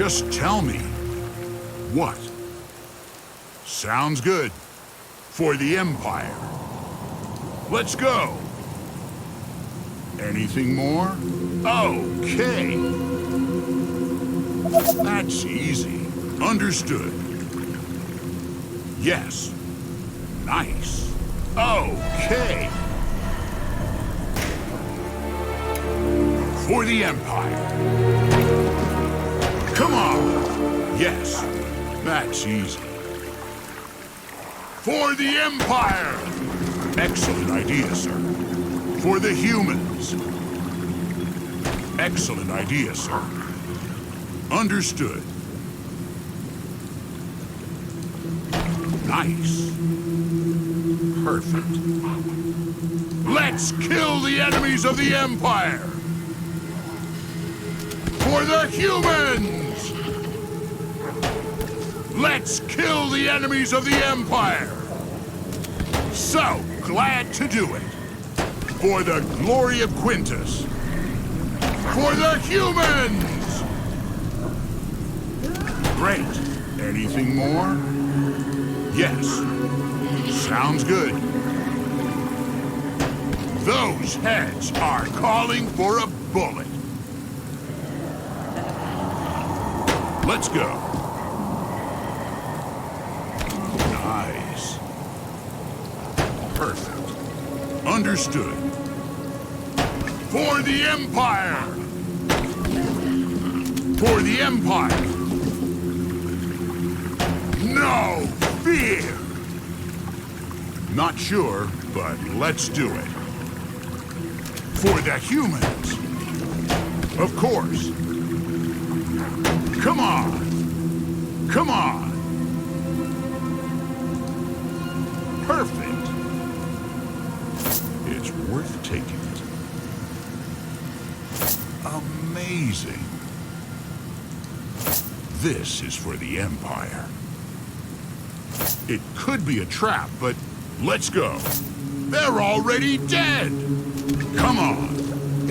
Just tell me. What? Sounds good. For the Empire. Let's go. Anything more? Okay. That's easy. Understood. Yes. Nice. Okay. For the Empire. Come on. Yes. That's easy. For the Empire. Excellent idea, sir. For the humans. Excellent idea, sir. Understood. Nice. Perfect. Let's kill the enemies of the Empire! For the humans! Let's kill the enemies of the Empire! So glad to do it. For the glory of Quintus. For the humans! Great. Anything more? Yes. Sounds good. Those heads are calling for a bullet. Let's go. Nice. Perfect. Understood. For the Empire! For the Empire! No fear! Not sure, but let's do it. For the humans! Of course. Come on! Come on! Perfect. It's worth taking it. Amazing. This is for the Empire. It could be a trap, but let's go. They're already dead! Come on.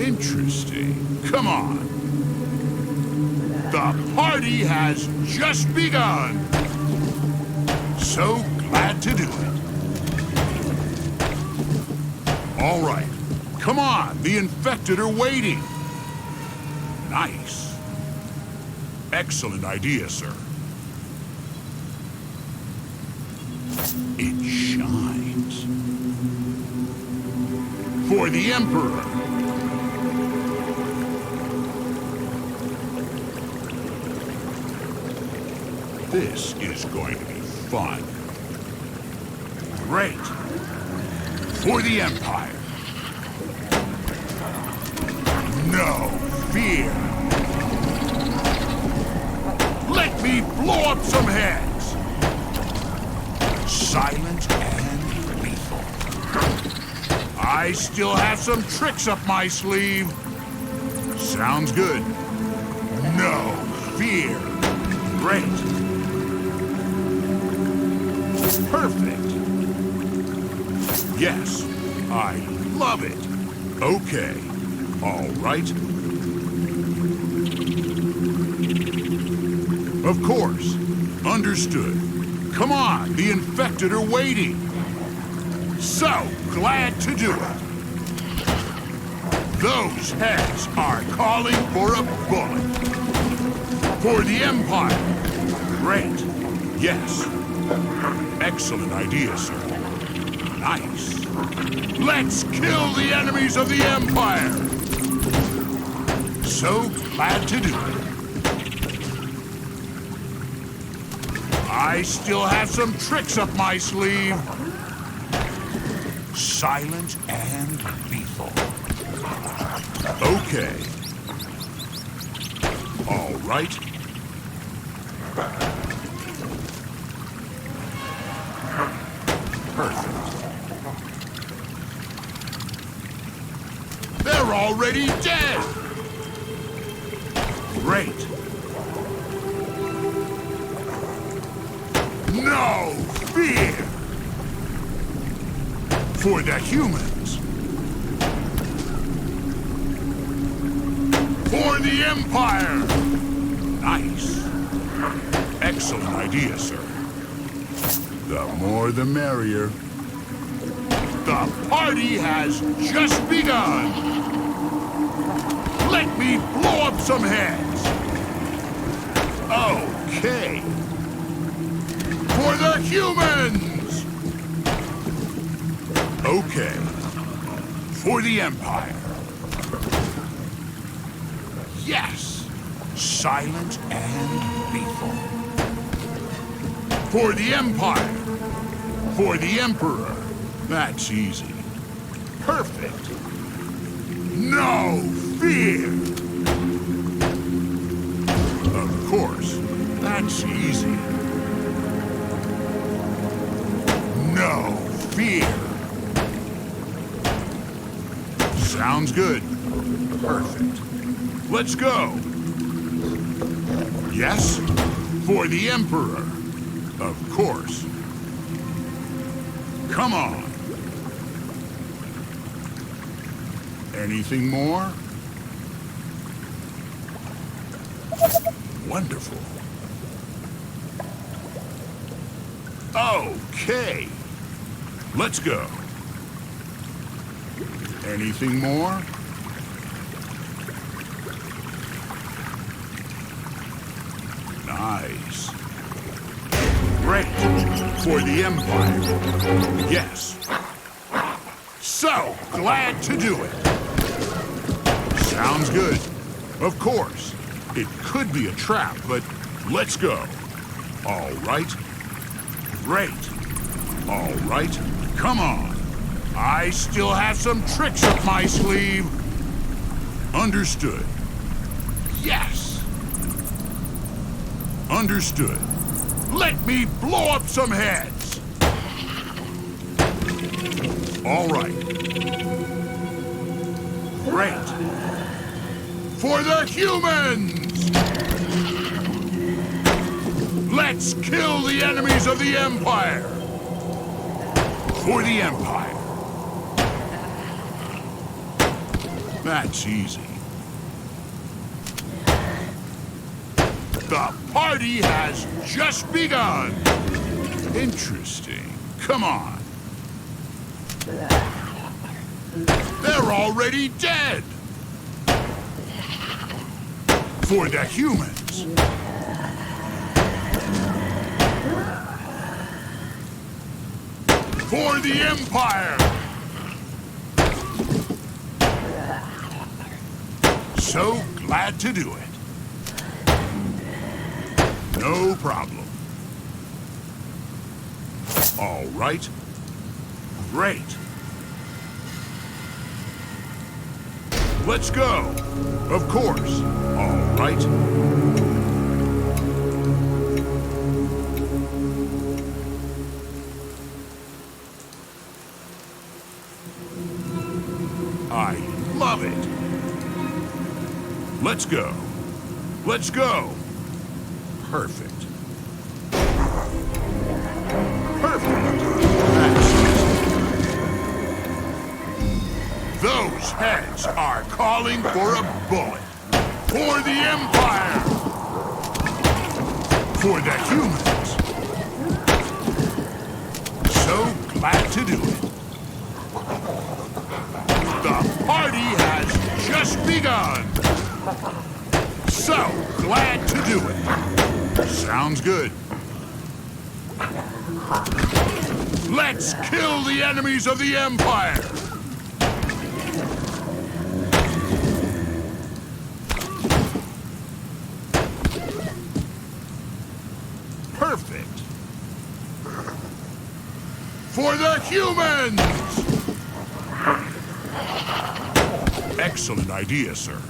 Interesting. Come on. The party has just begun. So glad to do it. All right. Come on. The infected are waiting. Nice. Excellent idea, sir. It shines. For the Emperor. This is going to be fun. Great. For the Empire. No fear. Let me blow up some heads. Silent and lethal. I still have some tricks up my sleeve. Sounds good. No fear. Great. Perfect. Yes, I love it. Okay. All right. Of course. Understood. Come on, the infected are waiting. So glad to do it. Those heads are calling for a bullet. For the Empire. Great. Yes. Excellent idea, sir. Nice. Let's kill the enemies of the Empire. So glad to do it. I still have some tricks up my sleeve. Silent and lethal. Okay. All right. Perfect. They're already dead! Great. No fear! For the humans. For the Empire! Nice. Excellent idea, sir. The more the merrier. The party has just begun. Let me blow up some heads. Okay. For the humans! Okay. For the Empire. Yes. Silent and lethal. For the Empire. For the Emperor. That's easy. Perfect. No fear. Of course. That's easy. No fear. Sounds good. Perfect. Let's go. Yes? For the Emperor. Of course. Come on. Anything more? Wonderful. Okay. Let's go. Anything more? Nice. Great. For the Empire. Yes. So glad to do it. Sounds good. Of course. It could be a trap, but let's go. All right. Great. All right. Come on. I still have some tricks up my sleeve. Understood. Yes. Understood. Let me blow up some heads. All right. Great. For the humans! Let's kill the enemies of the Empire! For the Empire. That's easy. The party has just begun. Interesting. Come on. They're already dead. For the humans. For the Empire. So glad to do it. No problem. All right. Great. Let's go. Of course. All right. I love it. Let's go. Let's go. Perfect. Perfect. That's those heads are calling for a bullet. For the Empire. For the humans. So glad to do it. The party has just begun. So glad to do it. Sounds good. Let's kill the enemies of the Empire. Perfect. For the humans! Excellent idea, sir.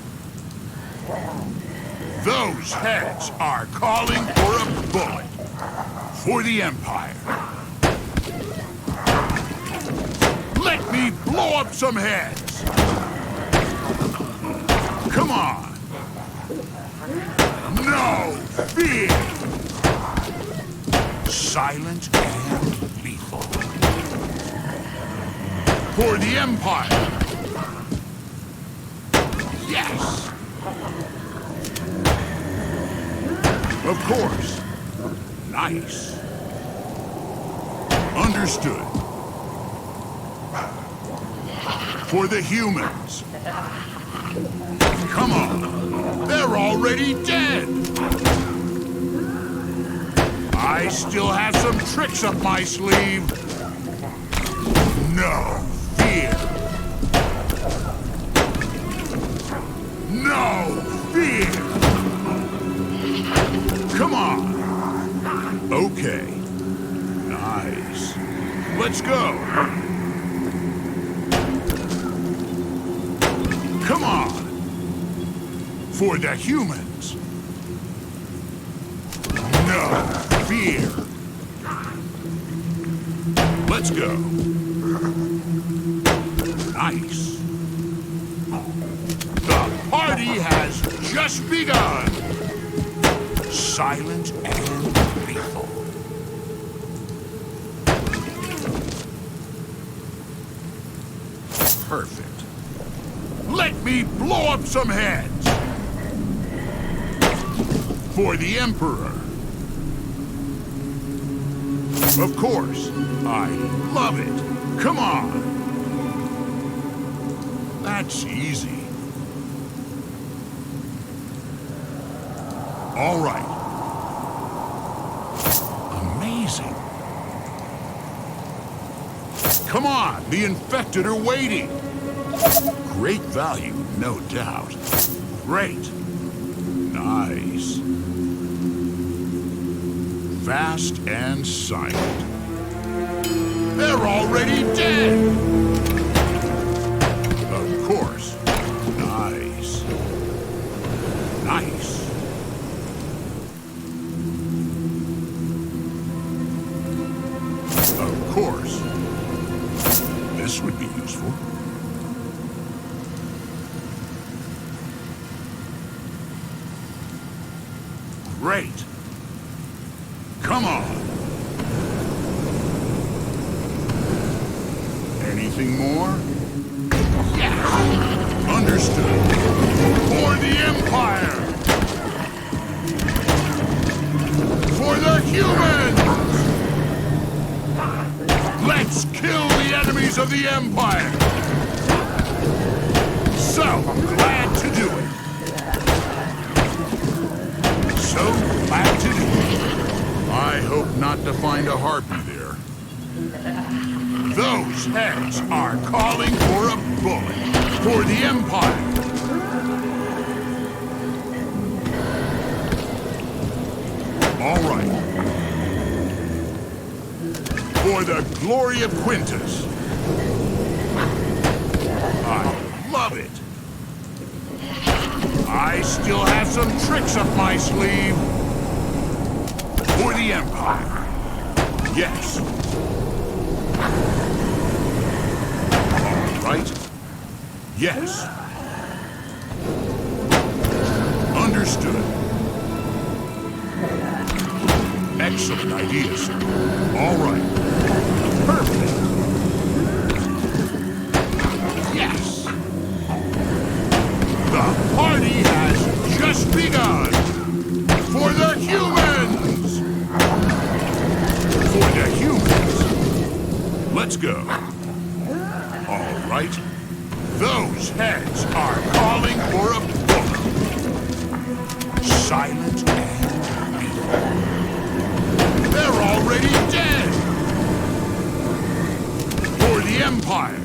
Those heads are calling for a bullet. For the Empire. Let me blow up some heads. Come on. No fear. Silent and lethal. For the Empire. Of course. Nice. Understood. For the humans. Come on. They're already dead. I still have some tricks up my sleeve. No fear. No fear. Come on. Okay. Nice. Let's go. Come on. For the humans. No fear. Let's go. Nice. The party has just begun. Silent and lethal. Perfect. Let me blow up some heads. For the Emperor. Of course. I love it. Come on. That's easy. All right. Amazing. Come on, the infected are waiting. Great value, no doubt. Great. Nice. Fast and silent. They're already dead. Of course. Nice. Nice. Of course. This would be useful. Great. Come on. Anything more? Yeah. Understood. For the Empire. For the humans. Let's kill the enemies of the Empire. So glad to do it. So glad to do it. I hope not to find a harpy there. Those heads are calling for a bullet. For the Empire. All right. For the glory of Quintus. I love it. I still have some tricks up my sleeve. For the Empire. Yes. All right. Yes. Understood. Excellent idea, sir. All right. Perfect. Yes. The party has just begun. For the humans. For the humans. Let's go. All right. Those heads are calling for a bullet. Silent and lethal. They're already dead. For the Empire.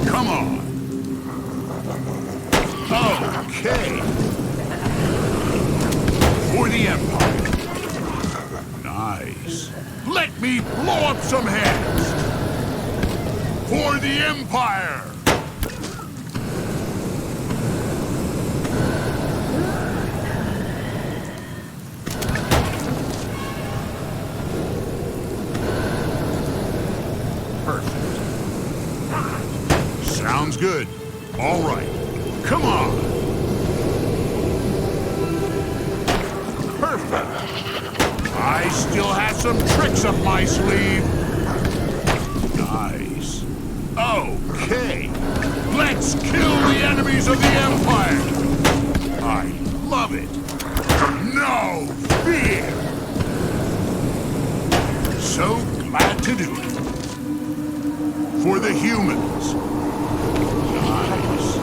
Come on. Okay. For the Empire. Nice. Let me blow up some heads. For the Empire. Perfect. Sounds good. All right. Come on. Perfect. I still have some tricks up my sleeve. Nice. Okay. Let's kill the enemies of the Empire. I love it. No fear. So glad to do it. For the humans. Nice.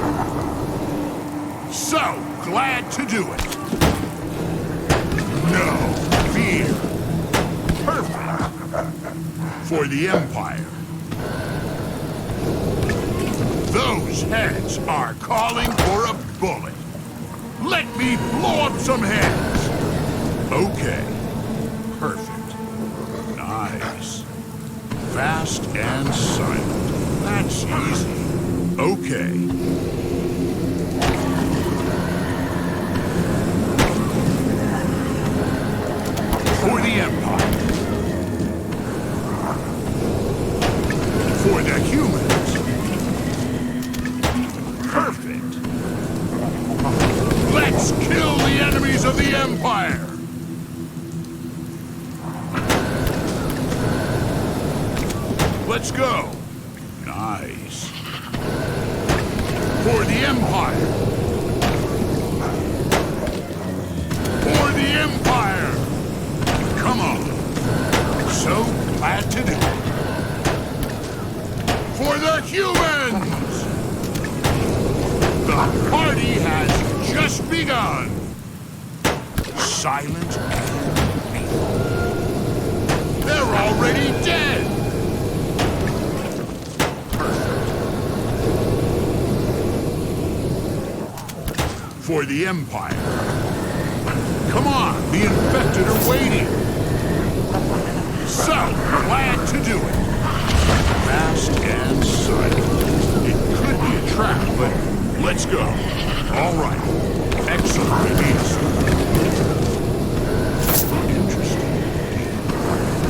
So glad to do it. No fear. Perfect. For the Empire. Those heads are calling for a bullet. Let me blow up some heads. Okay. Perfect. Nice. Fast and silent. That's easy. Okay. For the Empire. For the humans. Perfect. Let's kill the enemies of the Empire. Let's go. Nice. For the Empire. For the Empire. Come on. So glad to do it. For the humans. The party has just begun. Silent and peaceful. They're already dead. For the Empire. Come on, the infected are waiting. So glad to do it. Fast and silent. It could be a trap, but let's go. All right. Excellent ideas. Interesting.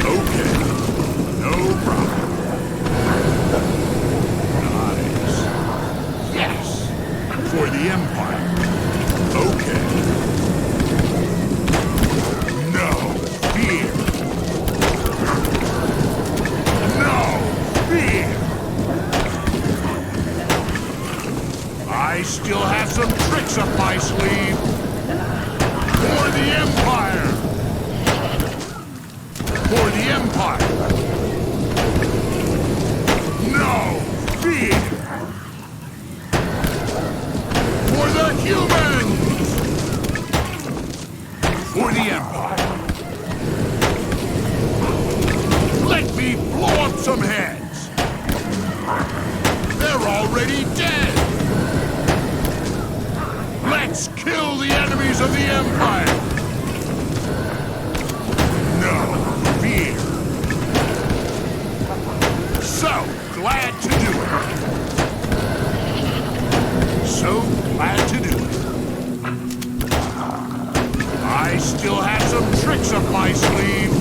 Okay. No problem. Nice. Yes. For the Empire. Okay. No fear. No fear. I still have some tricks up my sleeve. For the Empire. For the Empire. No fear. For the humans. For the Empire. Let me blow up some heads. They're already dead. Let's kill the enemies of the Empire. No fear. So glad to do it. So glad to do it. I still have some tricks up my sleeve.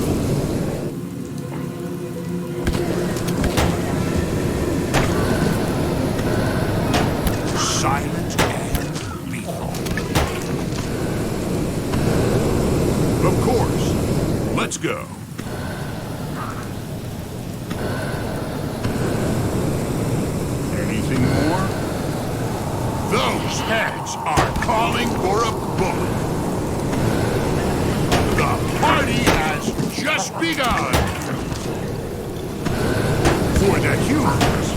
Silent and lethal. Of course. Let's go. Anything more? Those heads are calling for a bullet. The party has just begun. For the humans.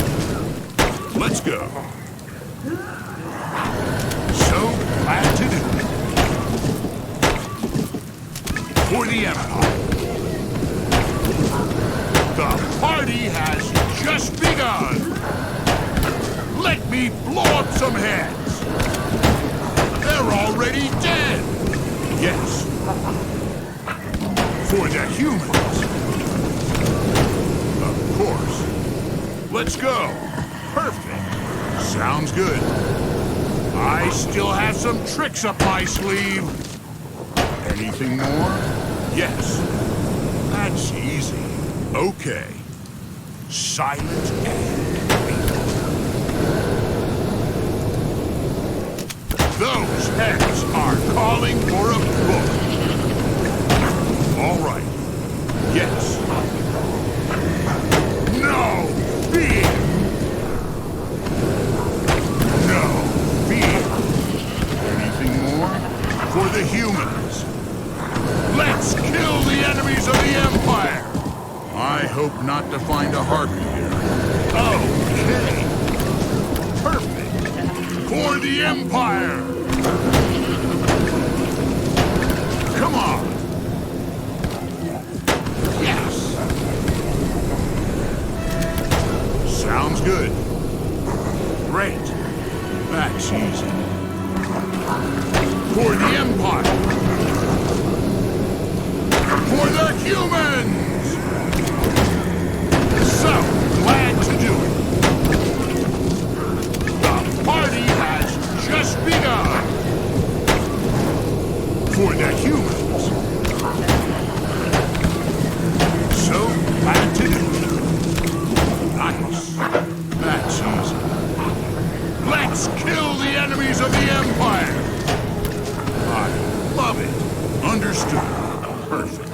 Let's go. So glad to do it. For the Empire. The party has just begun. Let me blow up some heads. They're already dead. Yes. For the humans. Of course. Let's go. Perfect. Sounds good. I still have some tricks up my sleeve. Anything more? Yes. That's easy. Okay. Silent and lethal. Those heads are calling for a bullet. All right. Yes. No fear. No fear. Anything more? For I hope not to find a harpy here. Okay. Perfect. For the Empire! Come on! Yes! Sounds good. Great. That's easy. For the Empire! For the humans! So glad to do it. The party has just begun. For the humans. So glad to do it. Nice. That's easy. Let's kill the enemies of the Empire. I love it. Understood. Perfect.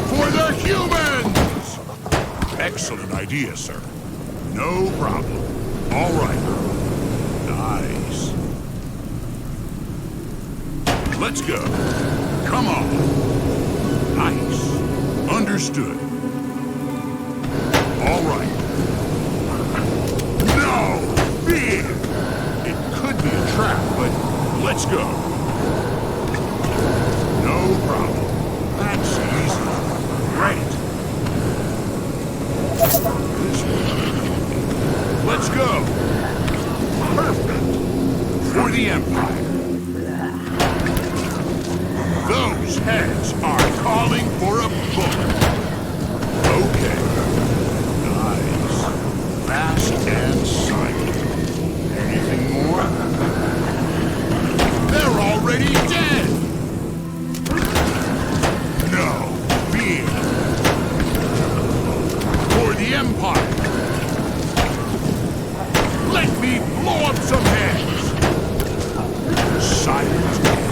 For the humans! Excellent idea, sir. No problem. All right. Nice. Let's go. Come on. Nice. Understood. All right. No! Fear! It could be a trap, but let's go. No problem. That's easy. Great. This way. Let's go. Perfect. For the Empire. Those heads are calling for a bullet. Okay. Nice. Fast and silent. Anything more? They're already dead! No fear. For the Empire. Let me blow up some heads. Silent and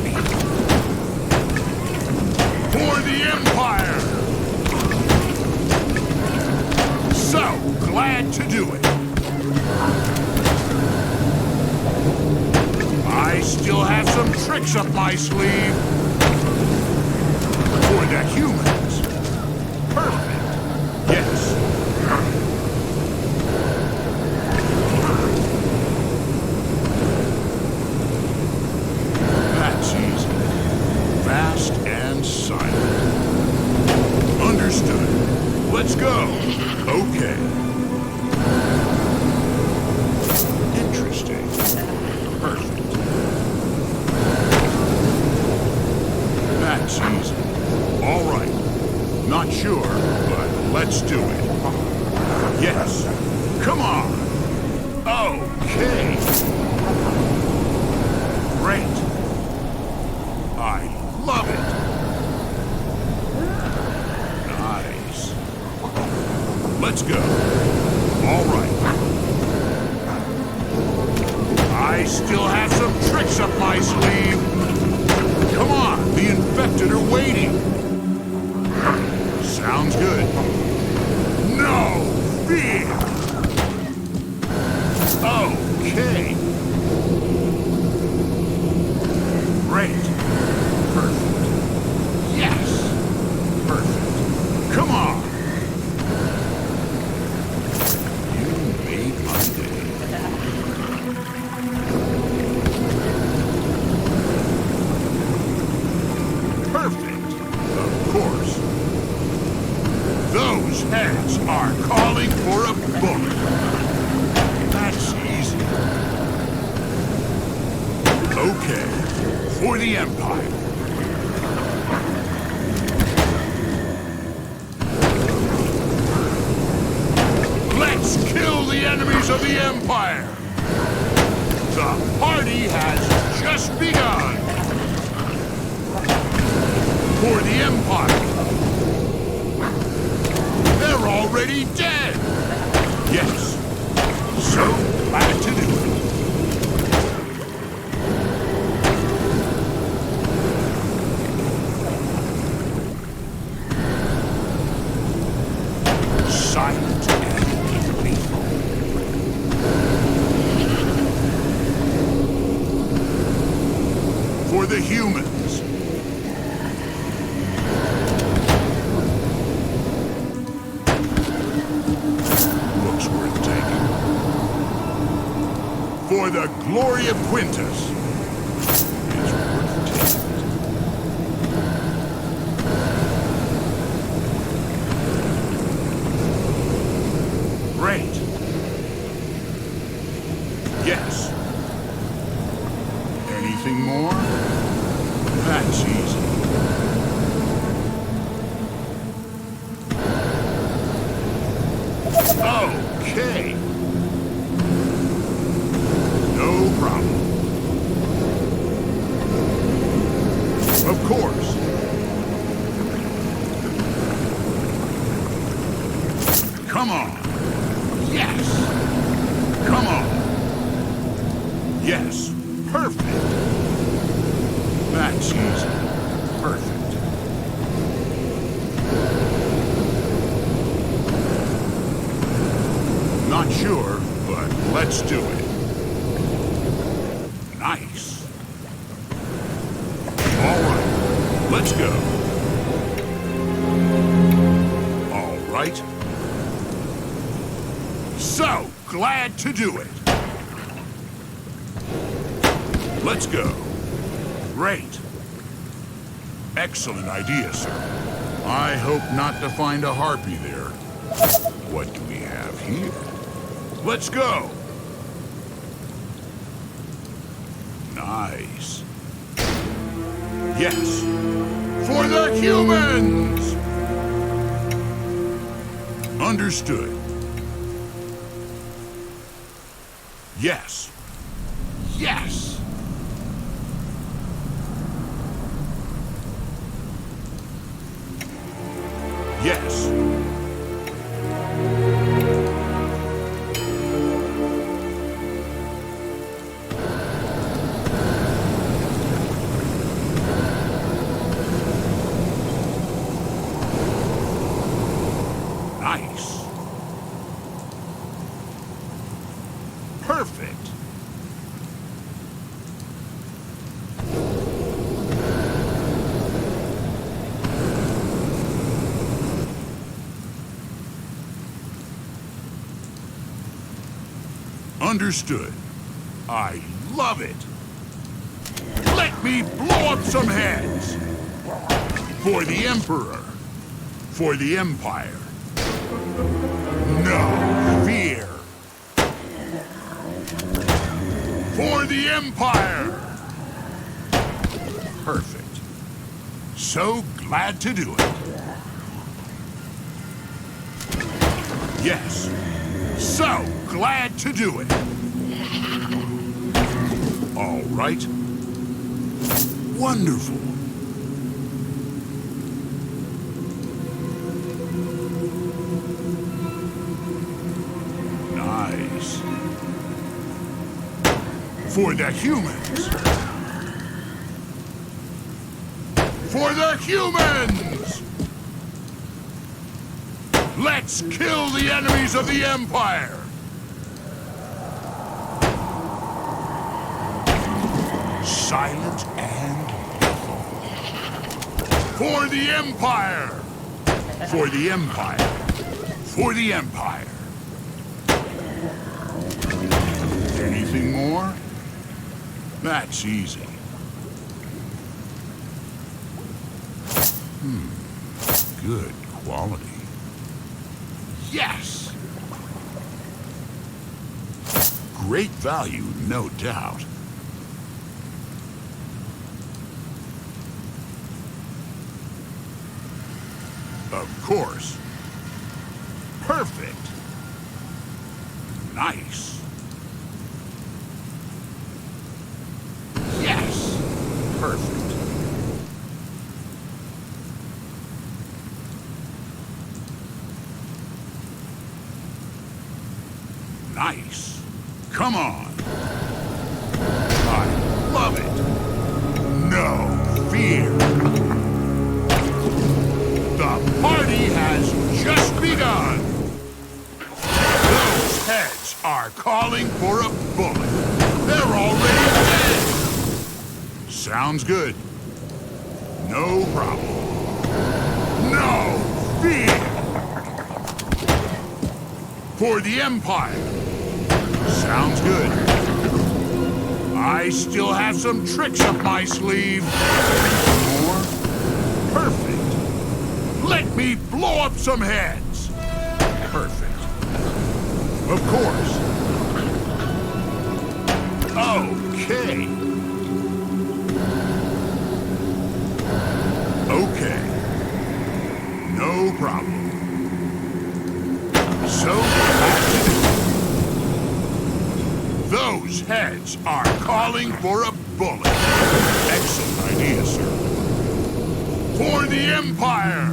lethal. For the Empire. So glad to do it. I still have some tricks up my sleeve. For the humans. Perfect. Yes. That's easy. Fast and silent. Understood. Let's go. Okay. Interesting. Perfect. That's easy. All right. Not sure, but let's do it. Yes. Come on. Okay. Great. I love it. Nice. Let's go. All right. I still have some tricks up my sleeve. Come on, the infected are waiting. Sounds good. No fear! Okay. Great. Perfect. Yes! Perfect. Come on! You made my day. Perfect. Of course. Those heads are calling for a bullet. That's easy. Okay. For the Empire. Let's kill the enemies of the Empire. The party has just begun. For the Empire. They're already dead. Yes. So glad to do it. Silent and lethal. For the humans. For the glory of Quintus. It's worth taking. Great. Yes. Anything more? That's easy. Okay. No problem. Of course. Come on. Yes. Come on. Yes. Perfect. That's easy. Perfect. Not sure, but let's do it. Nice. All right, let's go. All right. So glad to do it. Let's go. Great. Excellent idea, sir. I hope not to find a harpy there. What do we have here? Let's go. Nice. Yes. For the humans! Understood. Yes. Yes! Yes. Nice. Perfect. Understood. I love it. Let me blow up some heads. For the Emperor. For the Empire. No fear. For the Empire. Perfect. So glad to do it. Yes. So glad to do it. All right. Wonderful. Nice. For the humans. For the humans! Let's kill the enemies of the Empire! Silent and lethal. For the Empire! For the Empire! For the Empire! Anything more? That's easy. Good quality. Yes! Great value, no doubt. Of course. Perfect. Nice. Yes. Perfect. Nice. Come on. I love it. No fear. The party has just begun. Those heads are calling for a bullet. They're already dead. Sounds good. No problem. No fear. For the Empire. Sounds good. I still have some tricks up my sleeve. More? Perfect. Let me blow up some heads. Perfect. Of course. Okay. Okay. No problem. So glad to do it. Those heads are calling for a bullet. Excellent idea, sir. For the Empire!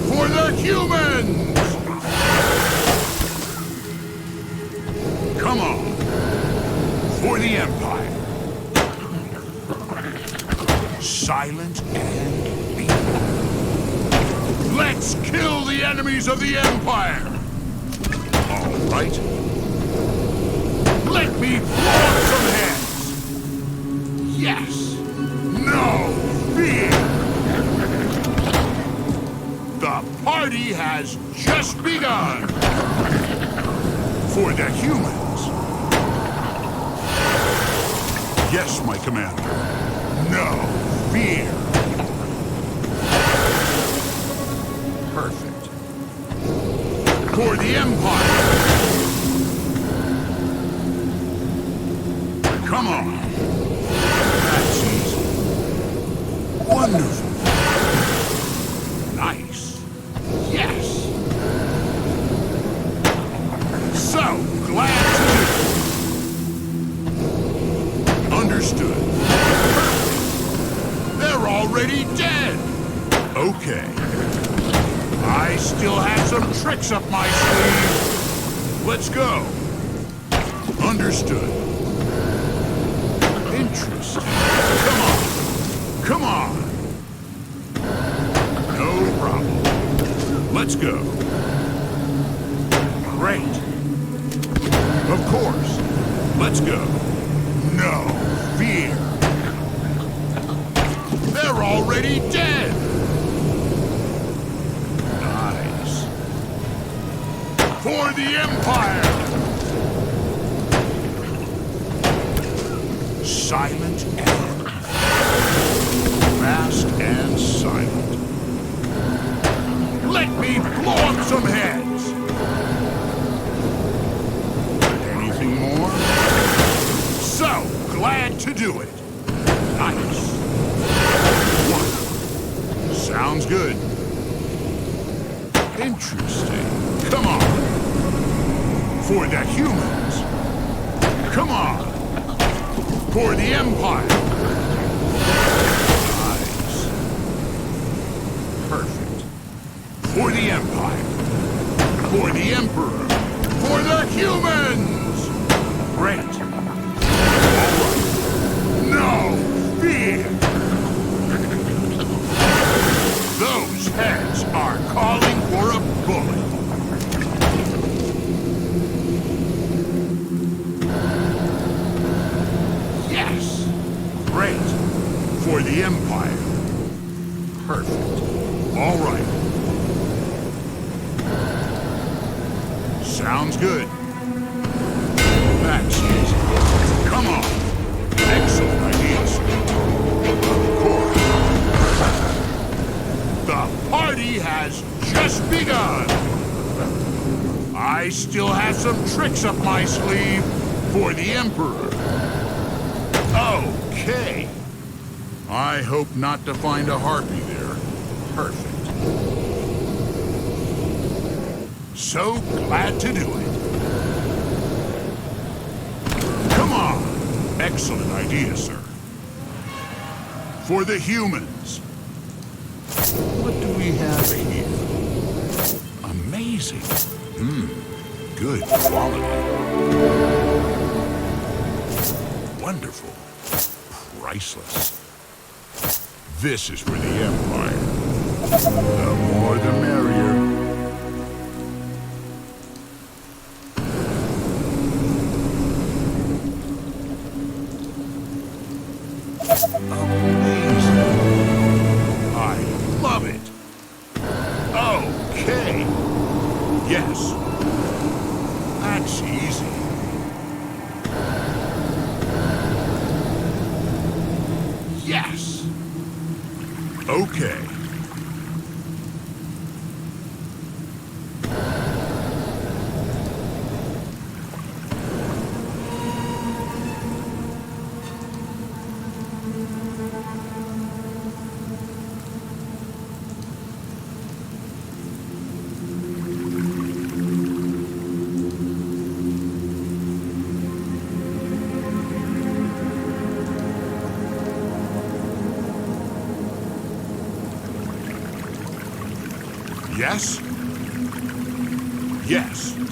For the humans! Come on. For the Empire. Silent and peaceful. Let's kill the enemies of the Empire! All right. Let me blow up some heads! Yes! No fear! The party has just begun! For the humans! Yes, my commander. No fear! Perfect. For the Empire! Come on! That's easy. Wonderful! Nice! Yes! So glad to do it! Understood. Perfect! They're already dead! Okay. I still have some tricks up my sleeve. Let's go. Understood. Interesting. Come on. Come on. No problem. Let's go. Great. Of course. Let's go. No fear. They're already dead. For the Empire! Silent and fast and silent. Let me blow up some heads! Anything more? So glad to do it. Nice. One. Sounds good. Interesting. Come on. For the humans. Come on. For the Empire. Nice. Perfect. For the Empire. For the Emperor. For the humans. Great. All right. No fear. Those heads are calling for a bullet. Great. For the Empire. Perfect. All right. Sounds good. That's easy. Come on. Excellent idea, sir. Of course. The party has just begun. I still have some tricks up my sleeve for the Emperor. Okay. I hope not to find a harpy there. Perfect. So glad to do it. Come on. Excellent idea, sir. For the humans. What do we have here? Amazing. Good quality. Wonderful. Priceless. This is for the Empire. The more the merrier. Amazing. I love it. Okay. Yes. That's easy. Okay. Yes? Yes.